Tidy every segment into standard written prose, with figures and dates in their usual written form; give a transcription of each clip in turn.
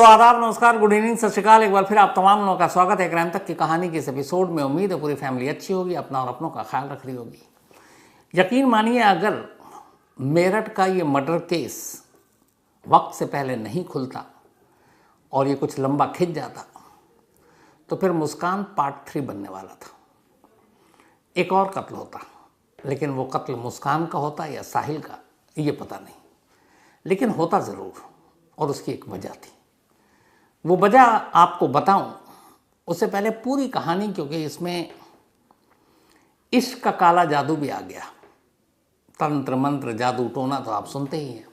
तो आदाब, नमस्कार, गुड इवनिंग, सत श्रीकाल। एक बार फिर आप तमाम लोगों का स्वागत है क्राइम तक की कहानी के इस एपिसोड में। उम्मीद है पूरी फैमिली अच्छी होगी, अपना और अपनों का ख्याल रख रही होगी। यकीन मानिए, अगर मेरठ का ये मर्डर केस वक्त से पहले नहीं खुलता और ये कुछ लंबा खिंच जाता तो फिर मुस्कान पार्ट 3 बनने वाला था। एक और कत्ल होता, लेकिन वो कत्ल मुस्कान का होता या साहिल का ये पता नहीं, लेकिन होता ज़रूर, और उसकी एक वजह थी। वो वजह आपको बताऊं उससे पहले पूरी कहानी, क्योंकि इसमें इश्क का काला जादू भी आ गया। तंत्र मंत्र जादू टोना तो आप सुनते ही हैं।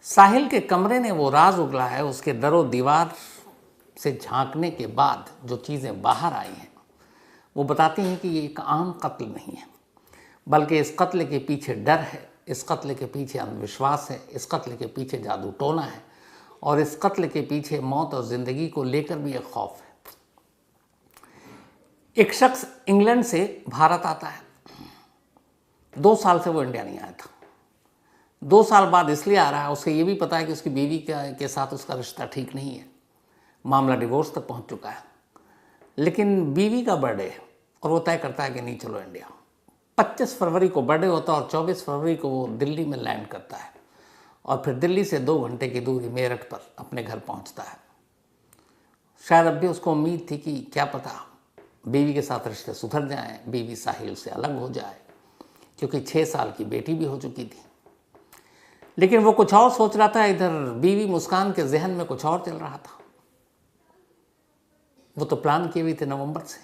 साहिल के कमरे ने वो राज उगला है। उसके दरो दीवार से झांकने के बाद जो चीज़ें बाहर आई हैं वो बताती हैं कि ये एक आम कत्ल नहीं है, बल्कि इस कत्ल के पीछे डर है, इस कत्ल के पीछे अंधविश्वास है, इस कत्ल के पीछे जादू टोना है, और इस कत्ल के पीछे मौत और ज़िंदगी को लेकर भी एक खौफ है। एक शख्स इंग्लैंड से भारत आता है। 2 साल से वो इंडिया नहीं आया था। 2 साल बाद इसलिए आ रहा है, उसे ये भी पता है कि उसकी बीवी के साथ उसका रिश्ता ठीक नहीं है, मामला डिवोर्स तक पहुंच चुका है। लेकिन बीवी का बर्थडे है और वो तय करता है कि नहीं, चलो इंडिया। 25 फरवरी को बर्थडे होता है और 24 फरवरी को वो दिल्ली में लैंड करता है और फिर दिल्ली से 2 घंटे की दूरी मेरठ पर अपने घर पहुंचता है। शायद अब भी उसको उम्मीद थी कि क्या पता बीवी के साथ रिश्ते सुधर जाएं, बीवी साहिल से अलग हो जाए, क्योंकि 6 साल की बेटी भी हो चुकी थी। लेकिन वो कुछ और सोच रहा था, इधर बीवी मुस्कान के जहन में कुछ और चल रहा था। वो तो प्लान किए हुए थे नवंबर से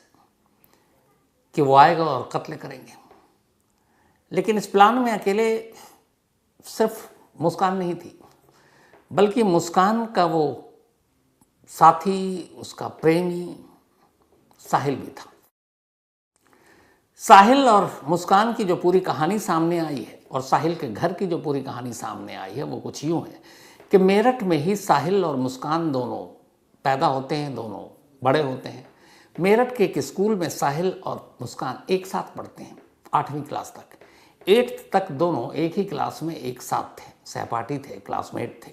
कि वो आएगा और कत्ल करेंगे, लेकिन इस प्लान में अकेले सिर्फ मुस्कान नहीं थी, बल्कि मुस्कान का वो साथी, उसका प्रेमी साहिल भी था। साहिल और मुस्कान की जो पूरी कहानी सामने आई है और साहिल के घर की जो पूरी कहानी सामने आई है वो कुछ यूँ है कि मेरठ में ही साहिल और मुस्कान दोनों पैदा होते हैं, दोनों बड़े होते हैं। मेरठ के एक स्कूल में साहिल और मुस्कान एक साथ पढ़ते हैं 8वीं क्लास तक। 8th तक दोनों एक ही क्लास में एक साथ थे, सहपाठी थे, क्लासमेट थे।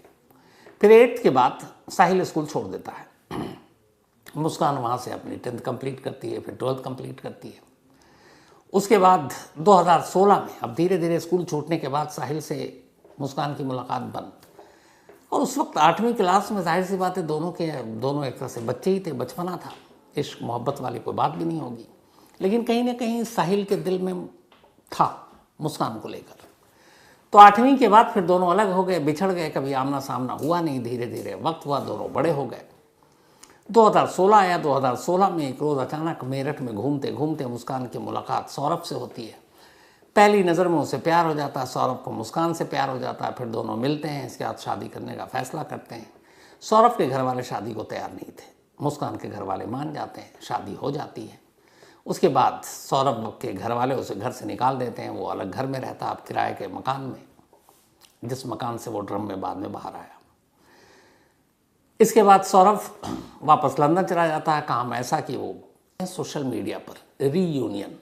फिर 8th के बाद साहिल स्कूल छोड़ देता है। मुस्कान वहाँ से अपनी 10th कंप्लीट करती है, फिर 12th कंप्लीट करती है। उसके बाद 2016 में, अब धीरे धीरे स्कूल छूटने के बाद साहिल से मुस्कान की मुलाकात बंद, और उस वक्त 8वीं क्लास में जाहिर सी बात है दोनों एक तरह से बच्चे ही थे, बचपना था, इश्क मोहब्बत वाली कोई बात भी नहीं होगी। लेकिन कहीं ना कहीं साहिल के दिल में था मुस्कान को लेकर। तो 8वीं के बाद फिर दोनों अलग हो गए, बिछड़ गए, कभी आमना सामना हुआ नहीं। धीरे धीरे वक्त हुआ, दोनों बड़े हो गए। 2016 आया। 2016 में एक रोज़ अचानक मेरठ में घूमते घूमते मुस्कान की मुलाकात सौरभ से होती है। पहली नज़र में उसे प्यार हो जाता है, सौरभ को मुस्कान से प्यार हो जाता है। फिर दोनों मिलते हैं, इसके बाद शादी करने का फैसला करते हैं। सौरभ के घर वाले शादी को तैयार नहीं थे, मुस्कान के घर वाले मान जाते हैं, शादी हो जाती है। उसके बाद सौरभ के घर वाले उसे घर से निकाल देते हैं। वो अलग घर में रहता, अब किराए के मकान में, जिस मकान से वो ड्रम में बाद में बाहर आया। इसके बाद सौरभ वापस लंदन चला जाता है। काम ऐसा कि वो सोशल मीडिया पर रीयूनियन,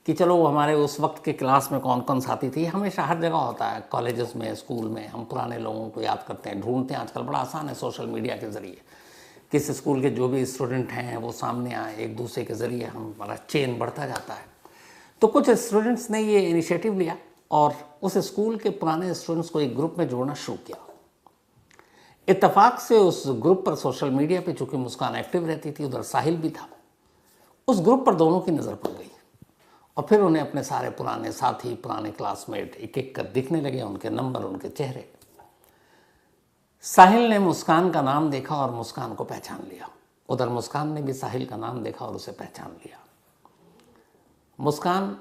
कि चलो वो हमारे उस वक्त के क्लास में कौन कौन साथी थी। हमेशा हर जगह होता है, कॉलेजेस में, स्कूल में, हम पुराने लोगों को याद करते हैं, ढूंढते हैं। आजकल बड़ा आसान है सोशल मीडिया के ज़रिए, किस स्कूल के जो भी स्टूडेंट हैं वो सामने आए, एक दूसरे के ज़रिए हमारा चेन बढ़ता जाता है। तो कुछ स्टूडेंट्स ने ये इनिशिएटिव लिया और उस स्कूल के पुराने स्टूडेंट्स को एक ग्रुप में जोड़ना शुरू किया। इत्तेफाक से उस ग्रुप पर सोशल मीडिया पे चूंकि मुस्कान एक्टिव रहती थी, उधर साहिल भी था, उस ग्रुप पर दोनों की नज़र पड़ गई और फिर उन्हें अपने सारे पुराने साथी, पुराने क्लासमेट एक एक कर दिखने लगे, उनके नंबर, उनके चेहरे। साहिल ने मुस्कान का नाम देखा और मुस्कान को पहचान लिया। उधर मुस्कान ने भी साहिल का नाम देखा और उसे पहचान लिया। मुस्कान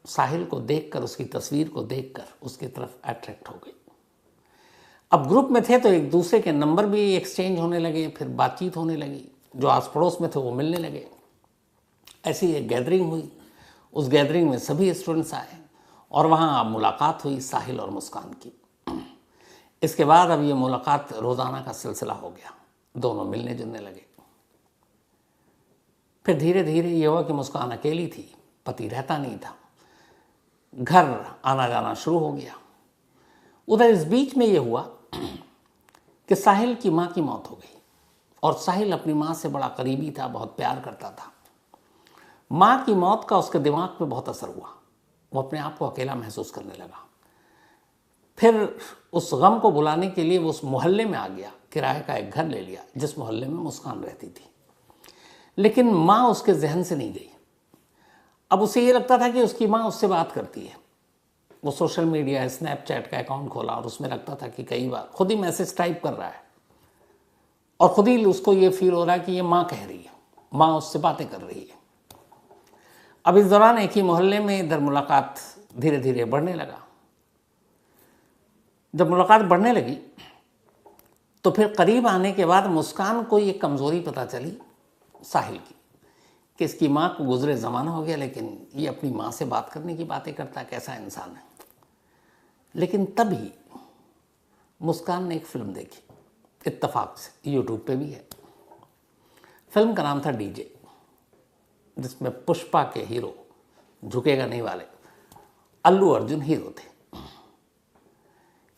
साहिल को देखकर, उसकी तस्वीर को देखकर उसकी तरफ अट्रैक्ट हो गई। अब ग्रुप में थे तो एक दूसरे के नंबर भी एक्सचेंज होने लगे, फिर बातचीत होने लगी। जो आस पड़ोस में थे वो मिलने लगे। ऐसी एक गैदरिंग हुई। उस गैदरिंग में सभी स्टूडेंट्स आए और वहाँ मुलाकात हुई साहिल और मुस्कान की। इसके बाद अब ये मुलाकात रोज़ाना का सिलसिला हो गया, दोनों मिलने जुलने लगे। फिर धीरे धीरे ये हुआ कि मुस्कान अकेली थी, पति रहता नहीं था, घर आना जाना शुरू हो गया। उधर इस बीच में ये हुआ कि साहिल की माँ की मौत हो गई और साहिल अपनी माँ से बड़ा करीबी था, बहुत प्यार करता था। माँ की मौत का उसके दिमाग पे बहुत असर हुआ, वो अपने आप को अकेला महसूस करने लगा। फिर उस गम को बुलाने के लिए वो उस मोहल्ले में आ गया, किराए का एक घर ले लिया जिस मोहल्ले में मुस्कान रहती थी। लेकिन माँ उसके जहन से नहीं गई। अब उसे ये लगता था कि उसकी माँ उससे बात करती है। वो सोशल मीडिया, स्नैपचैट का अकाउंट खोला और उसमें लगता था कि कई बार खुद ही मैसेज टाइप कर रहा है और खुद ही उसको ये फील हो रहा है कि ये माँ कह रही है, माँ उससे बातें कर रही है। अब इस दौरान एक ही मोहल्ले में इधर मुलाकात धीरे धीरे बढ़ने लगा। जब मुलाकात बढ़ने लगी तो फिर करीब आने के बाद मुस्कान को ये कमज़ोरी पता चली साहिल की, कि इसकी माँ को गुजरे ज़माना हो गया लेकिन ये अपनी माँ से बात करने की बातें करता है, कैसा इंसान है। लेकिन तभी मुस्कान ने एक फ़िल्म देखी, इत्तेफाक से, यूट्यूब पे भी है। फिल्म का नाम था डीजे, जिसमें पुष्पा के हीरो, झुकेगा नहीं वाले, अल्लू अर्जुन हीरो थे।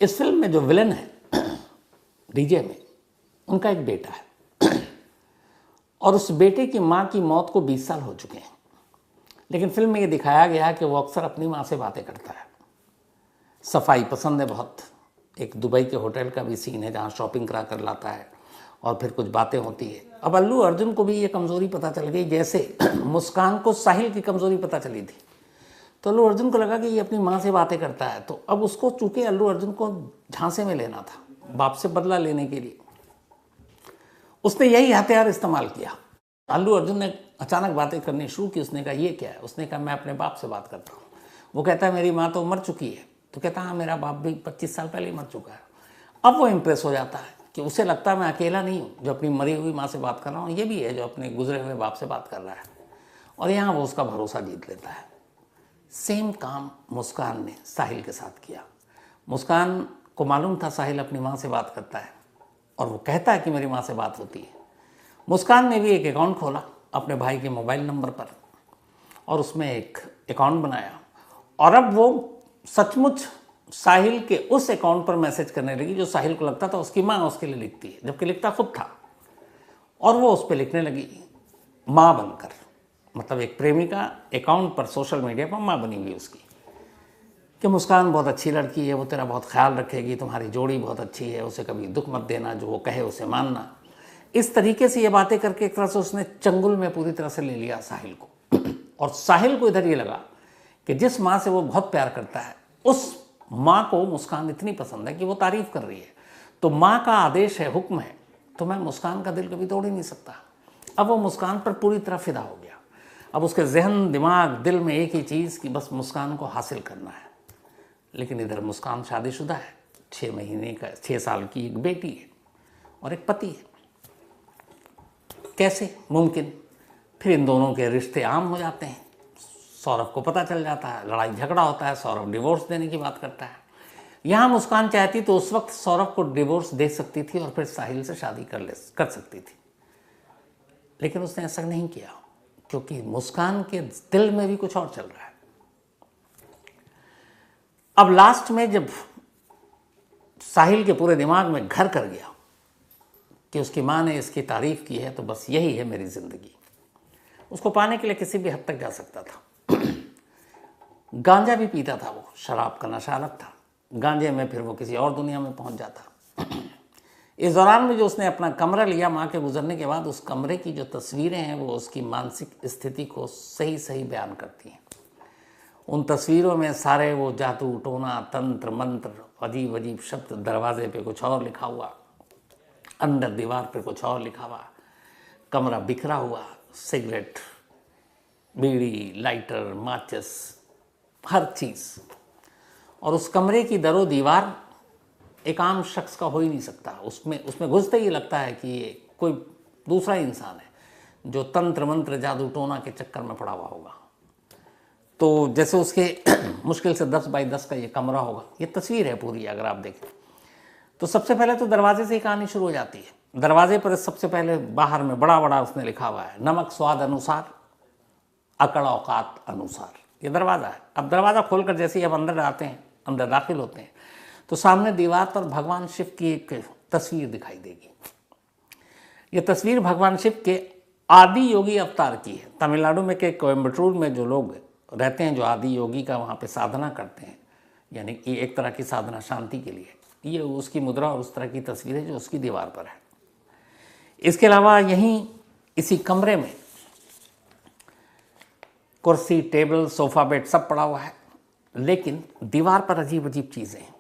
इस फिल्म में जो विलन है डीजे में, उनका एक बेटा है और उस बेटे की माँ की मौत को 20 साल हो चुके हैं। लेकिन फिल्म में ये दिखाया गया है कि वो अक्सर अपनी माँ से बातें करता है। सफाई पसंद है बहुत। एक दुबई के होटल का भी सीन है जहाँ शॉपिंग करा कर लाता है और फिर कुछ बातें होती है। अब अल्लू अर्जुन को भी ये कमज़ोरी पता चल गई, जैसे मुस्कान को साहिल की कमज़ोरी पता चली थी। तो अल्लू अर्जुन को लगा कि ये अपनी माँ से बातें करता है, तो अब उसको चूँकि अल्लू अर्जुन को झांसे में लेना था, बाप से बदला लेने के लिए, उसने यही हथियार इस्तेमाल किया। अल्लू अर्जुन ने अचानक बातें करनी शुरू की। उसने कहा ये क्या है? उसने कहा मैं अपने बाप से बात करता हूँ। वो कहता है मेरी माँ तो मर चुकी है। तो कहता हाँ मेरा बाप भी 25 साल पहले ही मर चुका है। अब वो इम्प्रेस हो जाता है कि उसे लगता है मैं अकेला नहीं हूँ जो अपनी मरी हुई माँ से बात कर रहा हूँ, ये भी है जो अपने गुजरे हुए बाप से बात कर रहा है। और यहाँ वो उसका भरोसा जीत लेता है। सेम काम मुस्कान ने साहिल के साथ किया। मुस्कान को मालूम था साहिल अपनी माँ से बात करता है और वो कहता है कि मेरी माँ से बात होती है। मुस्कान ने भी एक अकाउंट खोला अपने भाई के मोबाइल नंबर पर और उसमें एक अकाउंट बनाया और अब वो सचमुच साहिल के उस अकाउंट पर मैसेज करने लगी जो साहिल को लगता था उसकी माँ उसके लिए लिखती है, जबकि लिखता खुद था। और वो उस पर लिखने लगी माँ बनकर, मतलब एक प्रेमिका अकाउंट पर सोशल मीडिया पर माँ बनी हुई उसकी, कि मुस्कान बहुत अच्छी लड़की है, वो तेरा बहुत ख्याल रखेगी, तुम्हारी जोड़ी बहुत अच्छी है, उसे कभी दुख मत देना, जो वो कहे उसे मानना। इस तरीके से ये बातें करके एक तरह से उसने चंगुल में पूरी तरह से ले लिया साहिल को। और साहिल को इधर ये लगा कि जिस माँ से वो बहुत प्यार करता है उस माँ को मुस्कान इतनी पसंद है कि वो तारीफ़ कर रही है, तो माँ का आदेश है, हुक्म है, तो मैं मुस्कान का दिल कभी तोड़ ही नहीं सकता। अब वो मुस्कान पर पूरी तरह फिदा हो गया। अब उसके जहन, दिमाग, दिल में एक ही चीज़ कि बस मुस्कान को हासिल करना है। लेकिन इधर मुस्कान शादीशुदा है, 6 साल की एक बेटी है और एक पति है। कैसे मुमकिन? फिर इन दोनों के रिश्ते आम हो जाते हैं। सौरभ को पता चल जाता है, लड़ाई झगड़ा होता है, सौरभ डिवोर्स देने की बात करता है। यहाँ मुस्कान चाहती तो उस वक्त सौरभ को डिवोर्स दे सकती थी और फिर साहिल से शादी कर सकती थी, लेकिन उसने ऐसा नहीं किया क्योंकि मुस्कान के दिल में भी कुछ और चल रहा है। अब लास्ट में जब साहिल के पूरे दिमाग में घर कर गया कि उसकी माँ ने इसकी तारीफ़ की है तो बस यही है मेरी ज़िंदगी, उसको पाने के लिए किसी भी हद तक जा सकता था। गांजा भी पीता था वो, शराब का नशा अलग था, गांजे में फिर वो किसी और दुनिया में पहुंच जाता। इस दौरान में जो उसने अपना कमरा लिया माँ के गुजरने के बाद, उस कमरे की जो तस्वीरें हैं वो उसकी मानसिक स्थिति को सही सही बयान करती हैं। उन तस्वीरों में सारे वो जादू टोना, तंत्र मंत्र, अजीब अजीब शब्द, दरवाजे पे कुछ और लिखा हुआ, अंदर दीवार पे कुछ और लिखा हुआ, कमरा बिखरा हुआ, सिगरेट, बीड़ी, लाइटर, माचिस, हर चीज़। और उस कमरे की दरो दीवार एक आम शख्स का हो ही नहीं सकता। उसमें घुसते ही लगता है कि ये कोई दूसरा इंसान है जो तंत्र मंत्र, जादू टोना के चक्कर में पड़ा हुआ होगा। तो जैसे उसके मुश्किल से 10 बाई 10 का ये कमरा होगा, ये तस्वीर है पूरी अगर आप देखें। तो सबसे पहले तो दरवाजे से ही कहानी शुरू हो जाती है। दरवाजे पर सबसे पहले बाहर में बड़ा बड़ा उसने लिखा हुआ है, नमक स्वाद अनुसार, अकड़ औकात अनुसार। ये दरवाज़ा है। अब दरवाज़ा खोलकर जैसे ही हम अंदर आते हैं, अंदर दाखिल होते हैं, तो सामने दीवार पर भगवान शिव की एक तस्वीर दिखाई देगी। ये तस्वीर भगवान शिव के आदि योगी अवतार की है। तमिलनाडु में के कोयम्बटूर में जो लोग रहते हैं, जो आदि योगी का वहाँ पे साधना करते हैं, यानी कि एक तरह की साधना शांति के लिए, ये उसकी मुद्रा और उस तरह की तस्वीर है जो उसकी दीवार पर है। इसके अलावा यहीं इसी कमरे में कुर्सी, टेबल, सोफा, बेड सब पड़ा हुआ है, लेकिन दीवार पर अजीब अजीब चीज़ें हैं।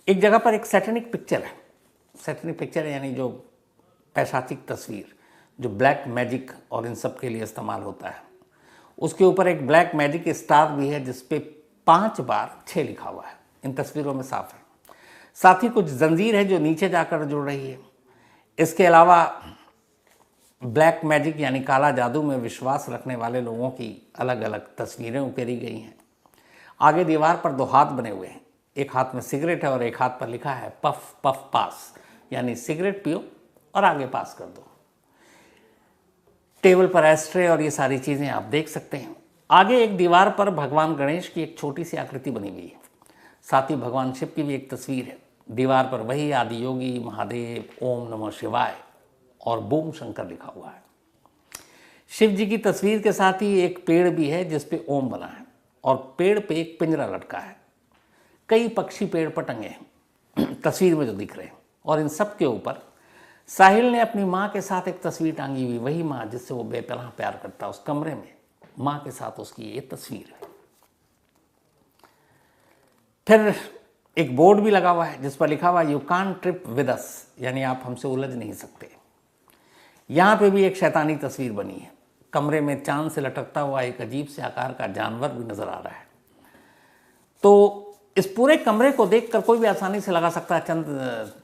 एक जगह पर एक सैटेनिक पिक्चर है। सैटेनिक पिक्चर यानी जो पैशाचिक तस्वीर, जो ब्लैक मैजिक और इन सब के लिए इस्तेमाल होता है। उसके ऊपर एक ब्लैक मैजिक स्टार भी है जिस पे 5 बार 6 लिखा हुआ है। इन तस्वीरों में साफ है। साथ ही कुछ जंजीर है जो नीचे जाकर जुड़ रही है। इसके अलावा ब्लैक मैजिक यानी काला जादू में विश्वास रखने वाले लोगों की अलग अलग तस्वीरें उकेरी गई हैं। आगे दीवार पर 2 हाथ बने हुए हैं। एक हाथ में सिगरेट है और एक हाथ पर लिखा है पफ पफ पास, यानी सिगरेट पियो और आगे पास कर दो। टेबल पर एस्ट्रे और ये सारी चीज़ें आप देख सकते हैं। आगे एक दीवार पर भगवान गणेश की एक छोटी सी आकृति बनी हुई है। साथ ही भगवान शिव की भी एक तस्वीर है। दीवार पर वही आदि योगी, महादेव, ओम नमः शिवाय और बूम शंकर लिखा हुआ है। शिव जी की तस्वीर के साथ ही एक पेड़ भी है जिस पे ओम बना है और पेड़ पे एक पिंजरा लटका है। कई पक्षी पेड़ पर टंगे हैं तस्वीर में जो दिख रहे हैं, और इन सब के ऊपर साहिल ने अपनी माँ के साथ एक तस्वीर टांगी हुई, वही माँ जिससे वो बेपनाह प्यार करता। उस कमरे में माँ के साथ उसकी ये तस्वीर है। फिर एक बोर्ड भी लगा हुआ है जिस पर लिखा हुआ you can't trip with us, यानी आप हमसे उलझ नहीं सकते। यहाँ पे भी एक शैतानी तस्वीर बनी है। कमरे में चांद से लटकता हुआ एक अजीब से आकार का जानवर भी नजर आ रहा है। तो इस पूरे कमरे को देखकर कोई भी आसानी से लगा सकता है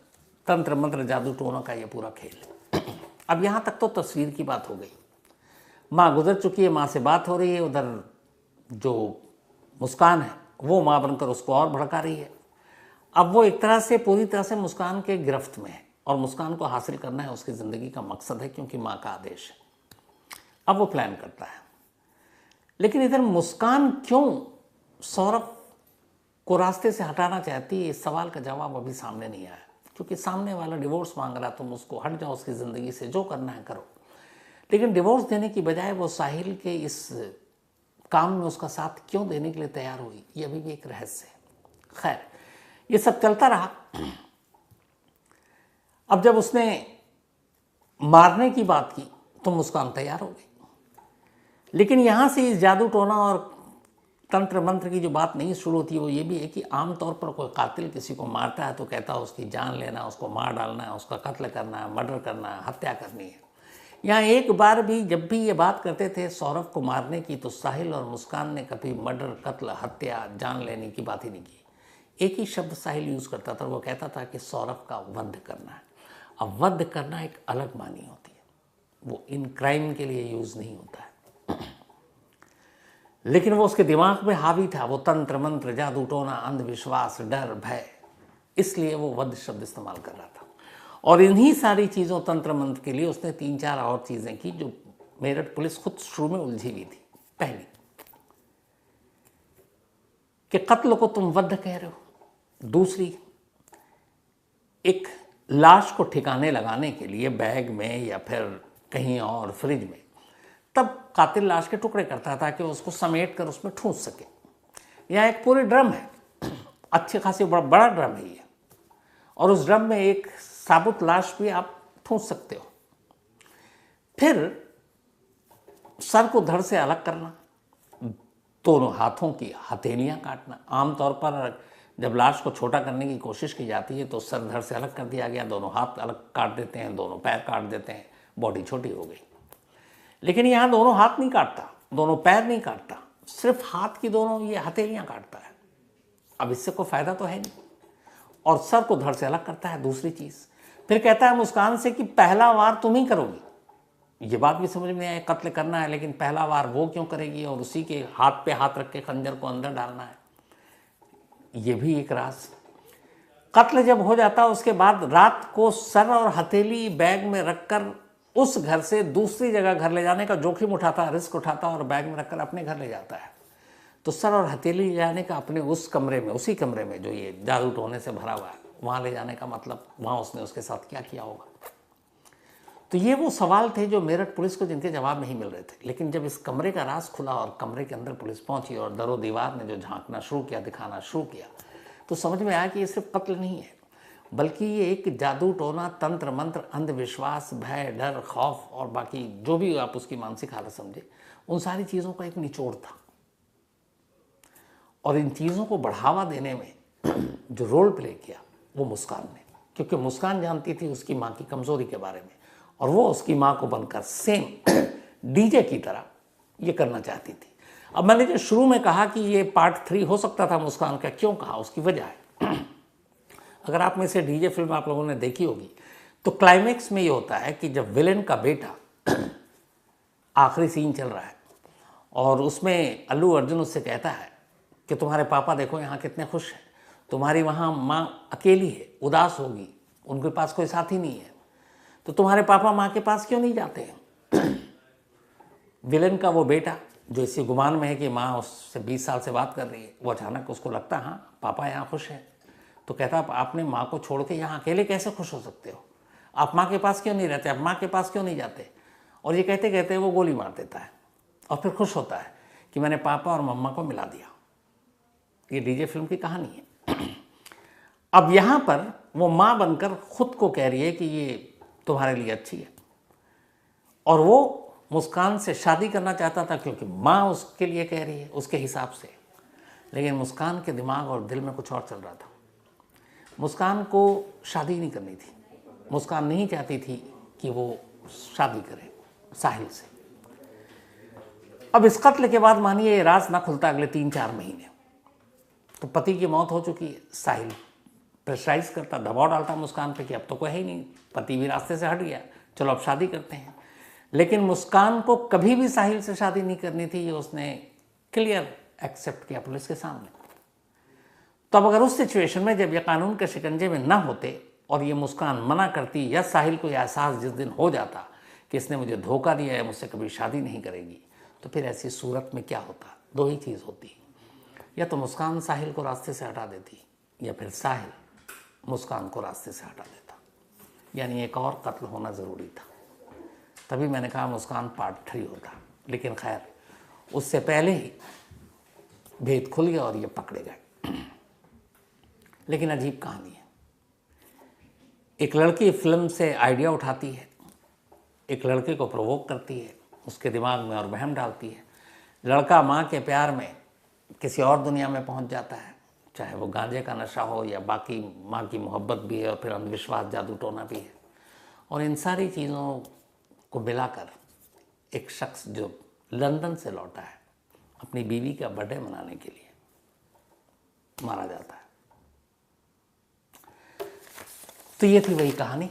तंत्र मंत्र जादू टोना का ये पूरा खेल। अब यहाँ तक तो तस्वीर की बात हो गई। माँ गुजर चुकी है, माँ से बात हो रही है। उधर जो मुस्कान है वो माँ बनकर उसको और भड़का रही है। अब वो एक तरह से पूरी तरह से मुस्कान के गिरफ्त में है और मुस्कान को हासिल करना है उसकी ज़िंदगी का मकसद है, क्योंकि माँ का आदेश है। अब वो प्लान करता है, लेकिन इधर मुस्कान क्यों सौरभ को रास्ते से हटाना चाहती है, इस सवाल का जवाब अभी सामने नहीं आया। क्योंकि सामने वाला डिवोर्स मांग रहा, तुम उसको हट जाओ उसकी ज़िंदगी से, जो करना है करो। लेकिन डिवोर्स देने की बजाय वो साहिल के इस काम में उसका साथ क्यों देने के लिए तैयार हुई, ये अभी भी एक रहस्य है। खैर, ये सब चलता रहा। अब जब उसने मारने की बात की तो मुस्कान तैयार हो गई, लेकिन यहाँ से इस जादू टोना और तंत्र मंत्र की जो बात नहीं शुरू होती, वो ये भी है कि आमतौर पर कोई कातिल किसी को मारता है तो कहता है उसकी जान लेना, उसको मार डालना है, उसका कत्ल करना है, मर्डर करना है, हत्या करनी है। यहाँ एक बार भी जब भी ये बात करते थे सौरभ को मारने की, तो साहिल और मुस्कान ने कभी मर्डर, कत्ल, हत्या, जान लेने की बात ही नहीं की। एक ही शब्द साहिल यूज़ करता था, वो कहता था कि सौरभ का वध करना है। अब वध करना एक अलग मानी होती है, वो इन क्राइम के लिए यूज़ नहीं होता है। लेकिन वो उसके दिमाग में हावी था, वो तंत्र मंत्र, जादू टोना, अंधविश्वास, डर, भय, इसलिए वो वध शब्द इस्तेमाल कर रहा था। और इन्हीं सारी चीज़ों, तंत्र मंत्र के लिए उसने 3-4 और चीज़ें की जो मेरठ पुलिस खुद शुरू में उलझी हुई थी। पहली कि कत्ल को तुम वध कह रहे हो। दूसरी, एक लाश को ठिकाने लगाने के लिए बैग में या फिर कहीं और फ्रिज में, तब कातिल लाश के टुकड़े करता था कि उसको समेट कर उसमें ठूंस सके। यहाँ एक पूरी ड्रम है, अच्छे खासी बड़ा ड्रम है ये, और उस ड्रम में एक साबुत लाश भी आप ठूंस सकते हो। फिर सर को धड़ से अलग करना, दोनों हाथों की हथेलियाँ काटना। आमतौर पर जब लाश को छोटा करने की कोशिश की जाती है तो सर धड़ से अलग कर दिया गया, दोनों हाथ अलग काट देते हैं, दोनों पैर काट देते हैं, बॉडी छोटी हो गई। लेकिन यहाँ दोनों हाथ नहीं काटता, दोनों पैर नहीं काटता, सिर्फ हाथ की दोनों ये हथेलियाँ काटता है। अब इससे कोई फ़ायदा तो है नहीं, और सर को धड़ से अलग करता है। दूसरी चीज़, फिर कहता है मुस्कान से कि पहला वार तुम ही करोगी। ये बात भी समझ में आए, कत्ल करना है लेकिन पहला वार वो क्यों करेगी, और उसी के हाथ पे हाथ रख के खंजर को अंदर डालना है। ये भी एक राज। कत्ल जब हो जाता उसके बाद रात को सर और हथेली बैग में रखकर उस घर से दूसरी जगह घर ले जाने का जोखिम उठाता, रिस्क उठाता और बैग में रखकर अपने घर ले जाता है। तो सर और हथेली ले जाने का अपने उस कमरे में, उसी कमरे में जो ये जादू टोने से भरा हुआ है, वहाँ ले जाने का मतलब वहाँ उसने उसके साथ क्या किया होगा। तो ये वो सवाल थे जो मेरठ पुलिस को जिनके जवाब नहीं मिल रहे थे। लेकिन जब इस कमरे का राज खुला और कमरे के अंदर पुलिस पहुंची और दरो दीवार ने जो झांकना शुरू किया, दिखाना शुरू किया, तो समझ में आया कि ये सिर्फ कत्ल नहीं है, बल्कि ये एक जादू टोना, तंत्र मंत्र, अंधविश्वास, भय, डर, खौफ और बाकी जो भी आप उसकी मानसिक हालत समझे, उन सारी चीज़ों का एक निचोड़ था। और इन चीज़ों को बढ़ावा देने में जो रोल प्ले किया वो मुस्कान ने, क्योंकि मुस्कान जानती थी उसकी माँ की कमज़ोरी के बारे में, और वो उसकी माँ को बनकर सेम डीजे की तरह ये करना चाहती थी। अब मैंने जो शुरू में कहा कि ये पार्ट 3 हो सकता था मुस्कान का, क्यों कहा, उसकी वजह है। अगर आप में से डीजे फिल्म आप लोगों ने देखी होगी तो क्लाइमेक्स में ये होता है कि जब विलेन का बेटा आखिरी सीन चल रहा है और उसमें अल्लू अर्जुन उससे कहता है कि तुम्हारे पापा देखो यहाँ कितने खुश हैं, तुम्हारी वहाँ माँ अकेली है, उदास होगी, उनके पास कोई साथी नहीं है, तो तुम्हारे पापा माँ के पास क्यों नहीं जाते हैं। विलेन का वो बेटा जो इसी गुमान में है कि माँ उससे 20 साल से बात कर रही है, वो अचानक उसको लगता है हाँ पापा यहाँ खुश है, तो कहता आपने माँ को छोड़ के यहाँ अकेले कैसे खुश हो सकते हो, आप माँ के पास क्यों नहीं रहते, आप माँ के पास क्यों नहीं जाते। और ये कहते कहते वो गोली मार देता है और फिर खुश होता है कि मैंने पापा और मम्मा को मिला दिया। ये डीजे फिल्म की कहानी है। अब यहाँ पर वो माँ बनकर खुद को कह रही है कि ये तुम्हारे लिए अच्छी है, और वो मुस्कान से शादी करना चाहता था क्योंकि माँ उसके लिए कह रही है उसके हिसाब से। लेकिन मुस्कान के दिमाग और दिल में कुछ और चल रहा था। मुस्कान को शादी नहीं करनी थी, मुस्कान नहीं चाहती थी कि वो शादी करे साहिल से। अब इस कत्ल के बाद मानिए ये राज ना खुलता अगले 3-4 महीने, तो पति की मौत हो चुकी है, साहिल प्रेशराइज करता, दबाव डालता मुस्कान पे कि अब तो कोई है ही नहीं, पति भी रास्ते से हट गया, चलो अब शादी करते हैं। लेकिन मुस्कान को कभी भी साहिल से शादी नहीं करनी थी, ये उसने क्लियर एक्सेप्ट किया पुलिस के सामने। तो अब अगर उस सिचुएशन में जब ये कानून के शिकंजे में ना होते और ये मुस्कान मना करती, या साहिल को यह एहसास जिस दिन हो जाता कि इसने मुझे धोखा दिया है, मुझसे कभी शादी नहीं करेगी, तो फिर ऐसी सूरत में क्या होता, दो ही चीज़ होती, या तो मुस्कान साहिल को रास्ते से हटा देती, या फिर साहिल मुस्कान को रास्ते से हटा देता। यानी एक और कत्ल होना ज़रूरी था। तभी मैंने कहा मुस्कान पार्ट 3 होता। लेकिन खैर उससे पहले ही भेद खुल गया और ये पकड़े गए। लेकिन अजीब कहानी है। एक लड़की फिल्म से आइडिया उठाती है, एक लड़के को प्रोवोक करती है, उसके दिमाग में और वहम डालती है। लड़का माँ के प्यार में किसी और दुनिया में पहुंच जाता है, चाहे वो गांजे का नशा हो या बाकी माँ की मोहब्बत भी है और फिर अंधविश्वास, जादू टोना भी है। और इन सारी चीज़ों को मिलाकर एक शख्स जो लंदन से लौटा है अपनी बीवी का बर्थडे मनाने के लिए मारा जाता है। तो ये थी वही कहानी।